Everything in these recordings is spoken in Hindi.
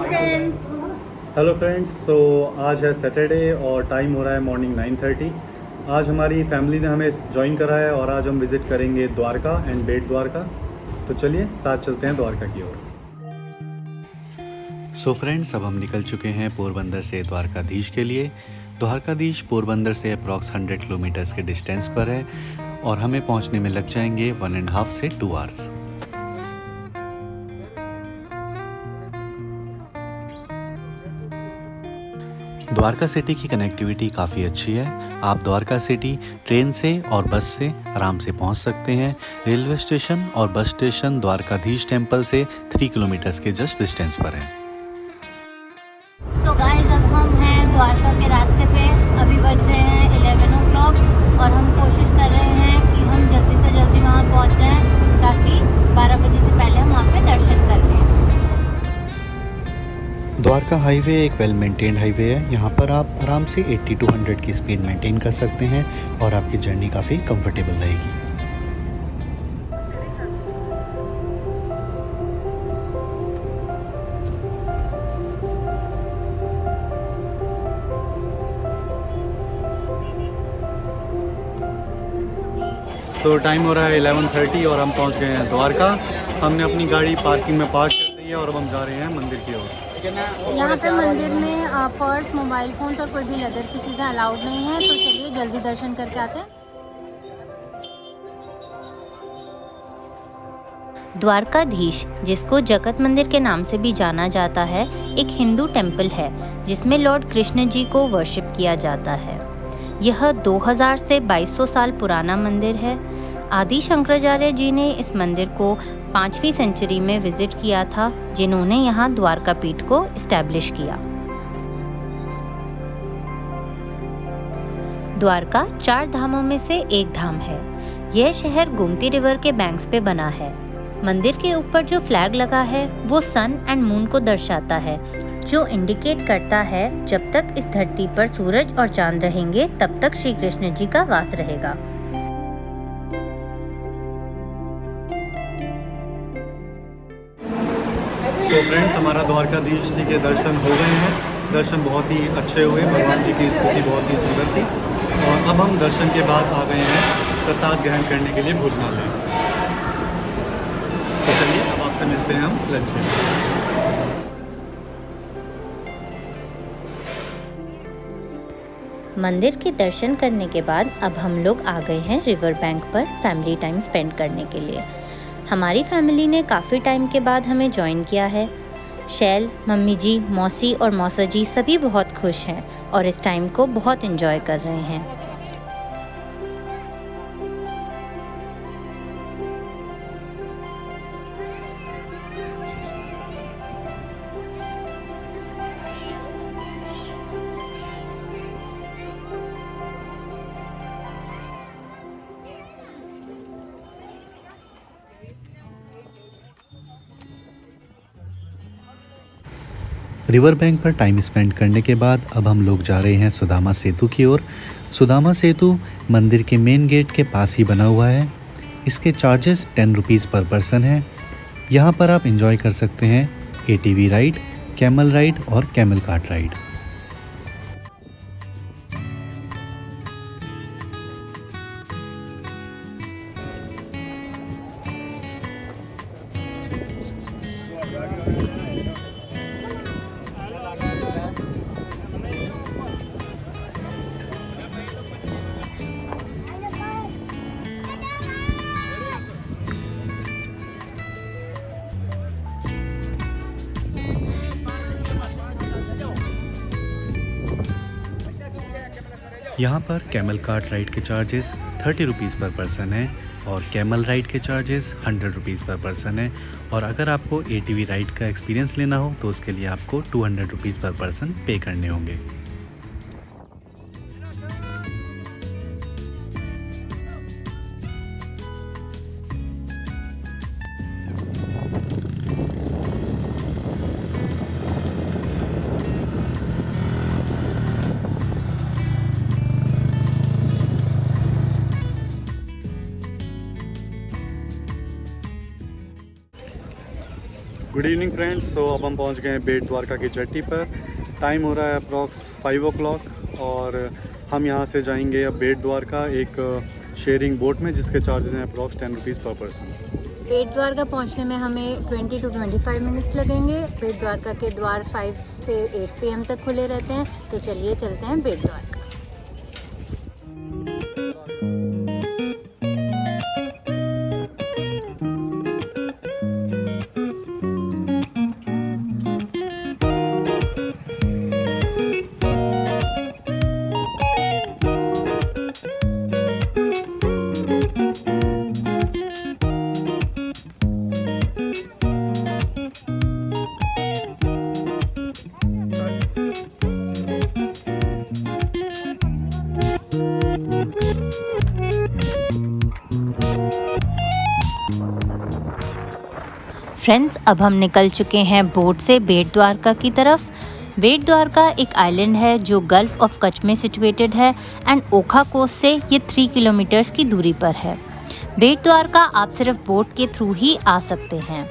फ्रेंड्स। Hello friends. सो आज है सैटरडे और टाइम हो रहा है मॉर्निंग 9:30। आज हमारी फैमिली ने हमें ज्वाइन करा है और आज हम विज़िट करेंगे द्वारका एंड बेट द्वारका। तो चलिए साथ चलते हैं द्वारका की ओर। सो फ्रेंड्स, अब हम निकल चुके हैं पोरबंदर से द्वारकाधीश के लिए। द्वारकाधीश पोरबंदर से अप्रॉक्स 100 किलोमीटर्स के डिस्टेंस पर है और हमें पहुंचने में लग जाएंगे 1.5 से 2 आवर्स। द्वारका सिटी की कनेक्टिविटी काफ़ी अच्छी है। आप द्वारका सिटी ट्रेन से और बस से आराम से पहुंच सकते हैं। रेलवे स्टेशन और बस स्टेशन द्वारकाधीश टेम्पल से 3 किलोमीटर्स के जस्ट डिस्टेंस पर है। सो गाइस, अब हम हैं द्वारका के रास्ते पे। अभी बज रहे हैं 11 o'clock और हम कोशिश कर रहे हैं कि हम जल्दी से जल्दी वहाँ पहुँच जाएं ताकि 12 बजे से पहले हम वहाँ पे दर्शन कर लें। द्वारका हाईवे एक वेल मेंटेन्ड हाईवे है। यहाँ पर आप आराम से 80 to 100 की स्पीड मेंटेन कर सकते हैं और आपकी जर्नी काफ़ी कंफर्टेबल रहेगी। तो टाइम हो रहा है 11:30 और हम पहुँच गए हैं द्वारका। हमने अपनी गाड़ी पार्किंग में पार्क कर दी है और अब हम जा रहे हैं मंदिर की ओर। यहाँ पे मंदिर में पर्स, मोबाइल फ़ोन्स और कोई भी लेदर की चीज़ें अलाउड नहीं है। तो चलिए जल्दी दर्शन करके आते हैं। द्वारकाधीश, जिसको जगत मंदिर के नाम से भी जाना जाता है, एक हिंदू टेम्पल है जिसमें लॉर्ड कृष्ण जी को वर्शिप किया जाता है। यह 2000 से 2200 साल पुराना मंदिर है। आदि शंकराचार्य जी ने इस मंदिर को 5वीं सेंचुरी में विजिट किया था, जिन्होंने यहाँ द्वारका पीठ को इस्टेब्लिश किया। द्वारका 4 धामों में से एक धाम है। यह शहर गोमती रिवर के बैंक्स पे बना है। मंदिर के ऊपर जो फ्लैग लगा है वो सन एंड मून को दर्शाता है, जो इंडिकेट करता है जब तक इस धरती पर सूरज और चांद रहेंगे तब तक श्री कृष्ण जी का वास रहेगा। तो फ्रेंड्स, हमारा द्वारकाधीश जी के दर्शन हो गए हैं। दर्शन बहुत ही अच्छे हुए। भगवान जी की स्तुति बहुत ही सुंदर थी। और अब हम दर्शन के बाद आ गए हैं प्रसाद ग्रहण करने के लिए भोजनालय। तो चलिए अब आपसे मिलते हैं हम लंच में। मंदिर के दर्शन करने के बाद अब हम लोग आ गए हैं रिवर बैंक पर फैमिली टाइम स्पेंड करने के लिए। हमारी फैमिली ने काफ़ी टाइम के बाद हमें ज्वाइन किया है। शैल, मम्मी जी, मौसी और मौसा जी सभी बहुत खुश हैं और इस टाइम को बहुत एंजॉय कर रहे हैं। रिवर बैंक पर टाइम स्पेंड करने के बाद अब हम लोग जा रहे हैं सुदामा सेतु की ओर। सुदामा सेतु मंदिर के मेन गेट के पास ही बना हुआ है। इसके चार्जेस 10 रुपीज़ पर पर्सन है। यहाँ पर आप इंजॉय कर सकते हैं ATV राइड, कैमल राइड और कैमल कार्ट राइड। यहाँ पर कैमल कार्ट राइड के चार्जेस 30 रुपीज़ पर पर्सन है और कैमल राइड के चार्जेस 100 रुपीज़ पर पर्सन है। और अगर आपको ATV राइड का एक्सपीरियंस लेना हो तो उसके लिए आपको 200 रुपीज़ पर पर्सन पे करने होंगे। Good evening friends. सो अब हम पहुंच गए हैं बेट द्वारका की जेट्टी पर। टाइम हो रहा है अप्रॉक्स 5 o'clock और हम यहां से जाएंगे अब बेट द्वारका एक शेयरिंग बोट में, जिसके चार्जेस हैं अप्रॉक्स 10 रुपीज़ पर पर्सन। बेट द्वारका पहुंचने में हमें 20 to 25 मिनट्स लगेंगे। बेट द्वारका के द्वार 5 से 8 PM तक खुले रहते हैं। तो चलिए चलते हैं बेट द्वारका। फ्रेंड्स, अब हम निकल चुके हैं बोट से बेट द्वारका की तरफ। बेट द्वारका एक आइलैंड है जो गल्फ ऑफ कच्छ में सिचुएटेड है एंड ओखा कोस्ट से ये 3 किलोमीटर्स की दूरी पर है। बेट द्वारका आप सिर्फ बोट के थ्रू ही आ सकते हैं।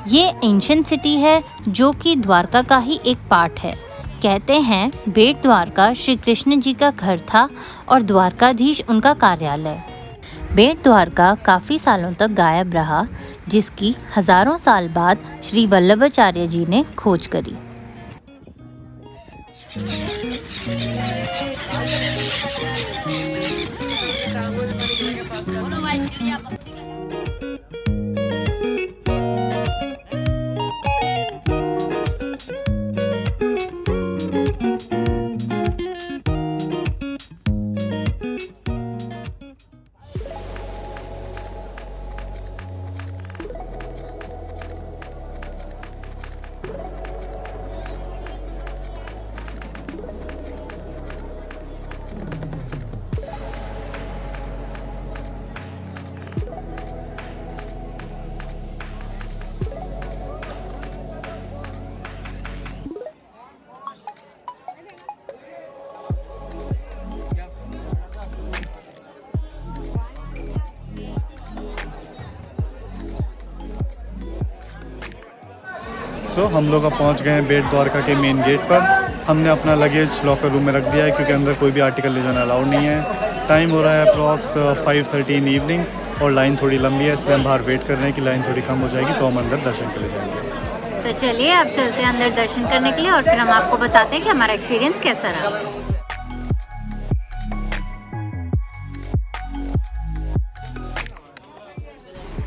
ये एंशिएंट सिटी है जो कि द्वारका का ही एक पार्ट है। कहते हैं बेट द्वारका श्री कृष्ण जी का घर था और द्वारकाधीश उनका कार्यालय। बेट द्वारका काफ़ी सालों तक गायब रहा, जिसकी हजारों साल बाद श्री वल्लभाचार्य जी ने खोज करी। सो हम लोग अब पहुंच गए हैं बेट द्वारका के मेन गेट पर। हमने अपना लगेज लॉकर रूम में रख दिया है क्योंकि अंदर कोई भी आर्टिकल ले जाना अलाउड नहीं है। टाइम हो रहा है अप्रॉक्स 5:30 इन इवनिंग और लाइन थोड़ी लंबी है, इसलिए हम बाहर वेट कर रहे हैं कि लाइन थोड़ी कम हो जाएगी तो हम अंदर दर्शन के लिए जाएंगे। तो चलिए अब चलते हैं अंदर दर्शन करने के लिए और फिर हम आपको बताते हैं कि हमारा एक्सपीरियंस कैसा रहा।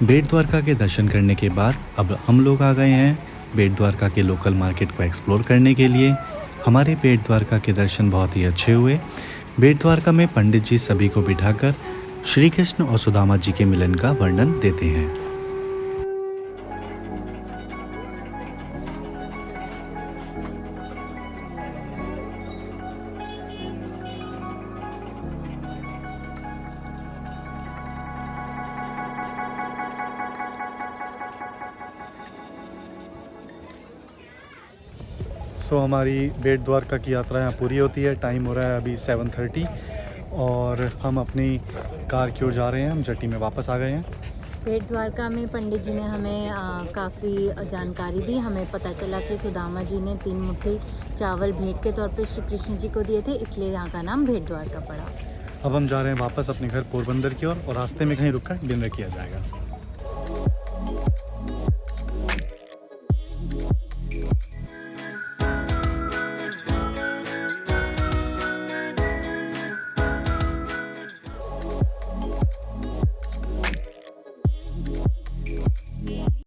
बेट द्वारका के दर्शन करने के बाद अब हम लोग आ गए हैं बेट द्वारका के लोकल मार्केट को एक्सप्लोर करने के लिए। हमारे बेट द्वारका के दर्शन बहुत ही अच्छे हुए। बेट द्वारका में पंडित जी सभी को बिठाकर श्री कृष्ण और सुदामा जी के मिलन का वर्णन देते हैं। सो हमारी बेट द्वारका की यात्रा यहाँ पूरी होती है। टाइम हो रहा है अभी 7:30 और हम अपनी कार की ओर जा रहे हैं। हम जेट्टी में वापस आ गए हैं। बेट द्वारका में पंडित जी ने हमें काफ़ी जानकारी दी। हमें पता चला कि सुदामा जी ने 3 मुट्ठी चावल भेंट के तौर पर श्री कृष्ण जी को दिए थे, इसलिए यहाँ का नाम बेट द्वारका पड़ा। अब हम जा रहे हैं वापस अपने घर पोरबंदर की ओर और रास्ते में कहीं रुककर डिनर किया जाएगा।